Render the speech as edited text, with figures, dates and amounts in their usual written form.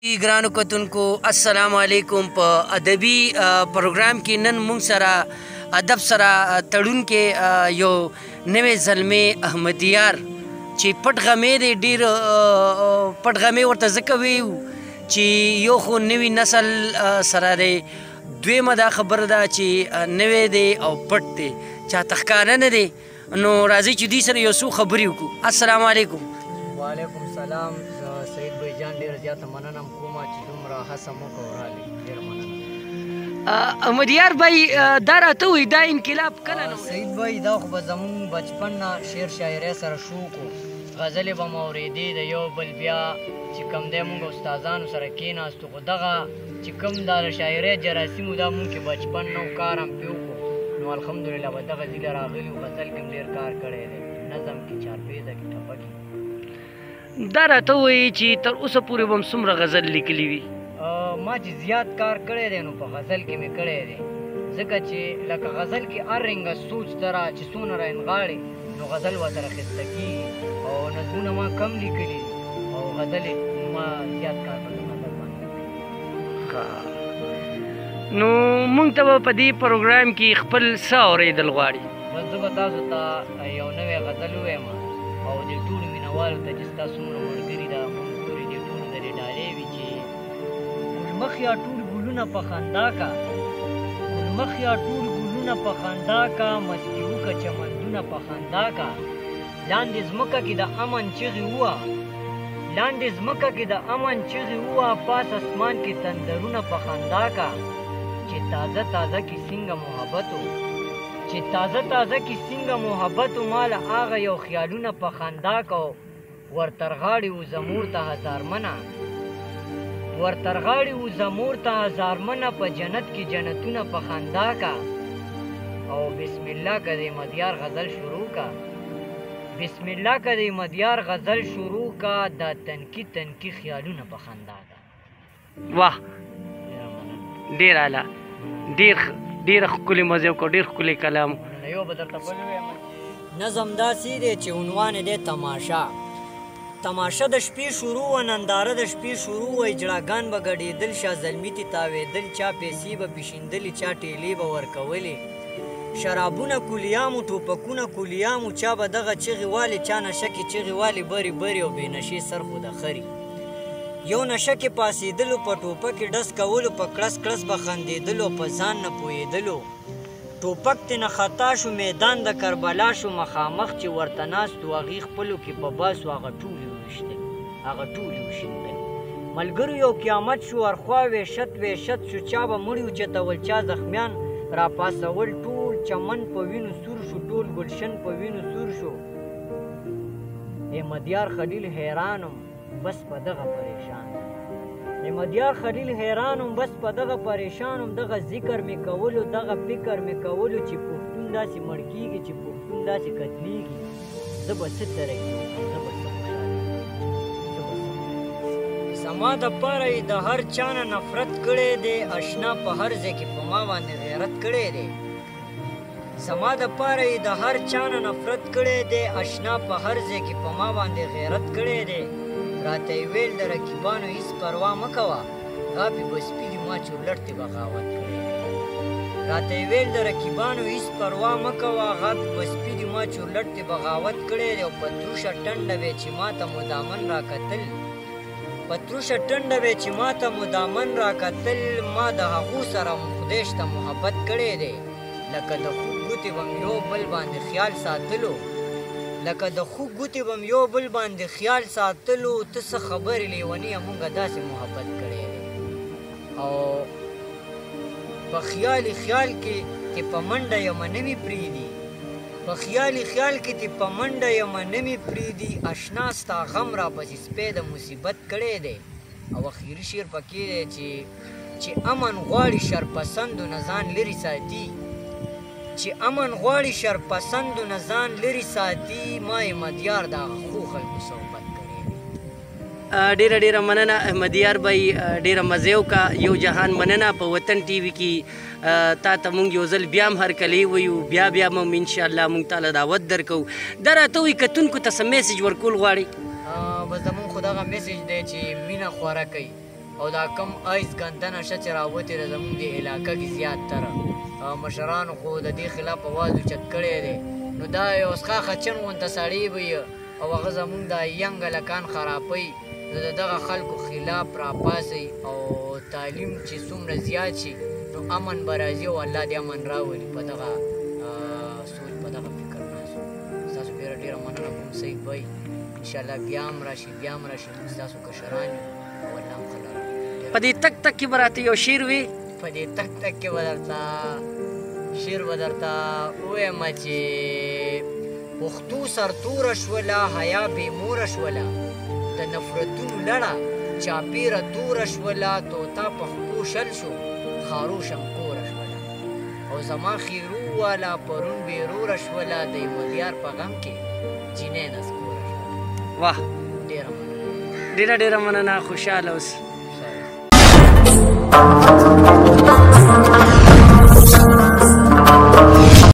ګرانو کتونکو السلام علیکم. په ادبي پروګرام کې نن موږ سره ادب سره تړون کې یو نوی زلمی احمد یار چې پټ غمی دی، ډېر پټ غمی ورته ځکه ویو چې یو خو نوي نسل سره دی، دویمه دا خبره ده چې نوی دی او پټ دی، چاته ښکاره نه دی. نو راځئ چې دوی سره یو څو خبرې وکړو. السلام علیکم. وعلیکم السلام. سعید بھائی جان ډېره زیاته مننه کومه چې دومره هڅه مو کورالې، ډېره مننه. احمد یار بھائی دا راته وایي دا انقلاب کله نه سعید بھائی دا خو به زمونږ بچپن نه شعر شاعرۍ سره شوق و، غزلې به مو اورېدې د یو بل، بیا چې کوم دی مونږ استادانو سره کېناستو، خو دغه چې کوم دا د شاعرۍ جراثیم دا مونږ کې بچپن نه و، کار هم پرې وکړو. نو الحمدلله به دغه ځي له راغلي و، غزل کې هم ډېر کار کړی دی، نظم کې، چارپیزه کې، ټپه کې. دا راته وایي چې تر اوسه پورې به هم څومره غزل لیکلي وي؟ ما چې زیات کار کړی دی نو په غزل کې مې کړی دی، ځکه چې لکه غزل کې هر رنګه سوچ سره چې څونه رانغاړې نو غزل ورسره اخیسته کېږي، او نظمونه ما کم لیکلي دي او غزلې ما زیات کار په غزل باندې. نو موږ ته به په دې پروګرام کې خپل څه اورېدل غواړي؟ بس زه به تاسو ته یو نوی غزل ووایم او د ټولو مینوالو ته چې ستا څومره ملګري دا مونږ ګوري، دې ټولو ته دې ډالۍ وي چې ګلمخیا ټول ګلونه په خندا کا، ګلمخیا ټول ګلونه په خندا کا، مستي وکړه چمندونه په خندا کا، لاندې ځمکه کې د امن چغې ووه، لاندې ځمکه کې د امن چغې ووه، پاس اسمان کې تندرونه په خندا کا، چې تازه تازه کې څنګه محبت و، چې تازه تازه کې څنګه محبت و، ماله هغه یو خیالونه په خندا کو، ورترغاړي و زمور ته هزارمنه، ورترغاړي و زمور ته هزارمنه، په جنت کې جنتونه په خندا کا، او بسم الله که د مدیار غزل شروع کا، بسم الله که د مدیار غزل شروع کا، دا تنکی تنکی خیالونه په خندا کا. واه ډېر اعلی، ډېره ښکلې مزه وکړه، ډېر ښکلی کلام. یو به درته بل ووایم، نظم داسې دی چې عنوان یې دی تماشا. تماشه د شپې شروع وه، ننداره د شپې شروع وه، اجړاګان به ګډېدل، شاه زلمي ته تاوېدل، چا پیسې به پیشېندلې، چا ټېلې به ورکولې، شرابونه کولیامو، ټوپکونه کولیامو، چا به دغه چغې والې، چا نشه کې چغې والې، برې برې او بې نشې سر خو د خري، یو نشه کې پاسېدلو، په ټوپک کې ډس کولو، په کړس کړس به خندېدلو، په ځان نه پوهېدلو، ټوپک تې نه خطا شو، میدان د کربلا شو، مخامخ چې ورته ناست و هغې خپلو کې په باسو، هغه ټولې وویشتل، هغه ټولې وشیندل، ملګرو یو قیامت شو، ورخوا وحشت وحشت شو، چا به مړي اوچتول، چا زخمیان راپاسول، ټول چمن په وینو سور شو، ټول ګلشن په وینو سور شو، احمدیار خلیل حیرانم بس په دغه پریشان، احمدیار خلیل حیرانم بس په دغه پریشانم، دغه ذکر مې کولو، دغه فکر مې کولو، چې پښتون داسې مړ کېږي، چې پښتون داسې قتلېږي، زه به څه ترقي وکړم، زه به څه خوشحاله وم، زما دپاره یې د هر چا نه نفرت کړی دی، اشنا په هر ځای کې په ما باندې غیرت کړی دی، زما دپاره یې د هر چا نه نفرت کړی دی، اشنا په هر ځای کې په ما باندې غیرت کړی دی، راته یې ویل د رقیبانو هېڅ پروا مه کوه، غاپې به سپي دي ما چورلټ دې بغاوت کړی دی، راته یې ویل د رقیبانو هېڅ پروا مه کوه، غاپې به سپي دي ما چورلټ دې بغاوت کړی دی، او پتروشه ټنډه وې چې ما ته مدامن راکتل، پتروشه ټنډه وې چې ما ته مدامن راکتل، ما د هغو سره خدای شته محبت کړی دی، لکه د خوږ ګوتې به م یو بل باندې خیال ساتلو، لکه د خوږ ګوتې به م یو بل باندې خیال ساتلو، ته څه خبرې لیونیه مونږه داسې محبت کړی دی، او په خیالي خیال کې چې په منډه یمه نه مې پرېږدي، په خیالي خیال کې چې په منډه یمه نه مې پرېږدي، اشنا ستا غم راپسې سپی د مصیبت کړی دی، او اخري شعر پکې دی چې امن غواړي شرپسندو نه ځان لرې ساتي، چې امن غواړي شرپسندو نه ځان لرې ساتي، ما احمدیار د هغه ښو خلکو صحبت کړی دی. ډېره ډېره مننه احمد یار بھائی، ډېره مزه وکړه، یو جهان مننه. په وطن ټي وي کې تا ته مونږ یو ځل بیا هم هرکلی ویو، بیا بیا هم انشاءالله مونږ تاله دعوت درکوو. دا راته وایي کتونکو ته څه میسج ورکول غواړئ؟ بس زمونږ خو دغه میسج دی چې مینه خوره کوئ، او دا کم ایس ګنده نشه چې راوتې ده زموږ د علاقه کې زیات تره مشرانو خو د دې خلاف اواز اوچت کړی دی نو دا یو څښا خچن غونته سړی به یې او هغه زموږ دا ینګ هلکان خرابوي نو د دغه خلکو خلاف راپاڅئ او تعلیم چې څومره زیات شي نو امن به راځي او الله دې امن راولي په دغه سوچ په دغه فکر ناسو ستاسو ډېره ډېره مننه کوم سید بھائی انشاءالله بیا هم راشي ستاسو کشران یو او الله هم ښه لاره په دې تک تک کې به راته یو شعر وي په دې تک تک کې به درته شعر به درته ووایم چې پښتو سرتوره شوله حیا بې موره شوله د نفرتونو لړه چاپېره توره شوله طوطا پښتو شل شو خاروشم کوره شوله او زما خیرو والا پرون بېروره شوله د مدیار په غم کې جینۍ نسکوره شوله واه ډېره مننه ډېره مننه خوشحاله اوسئ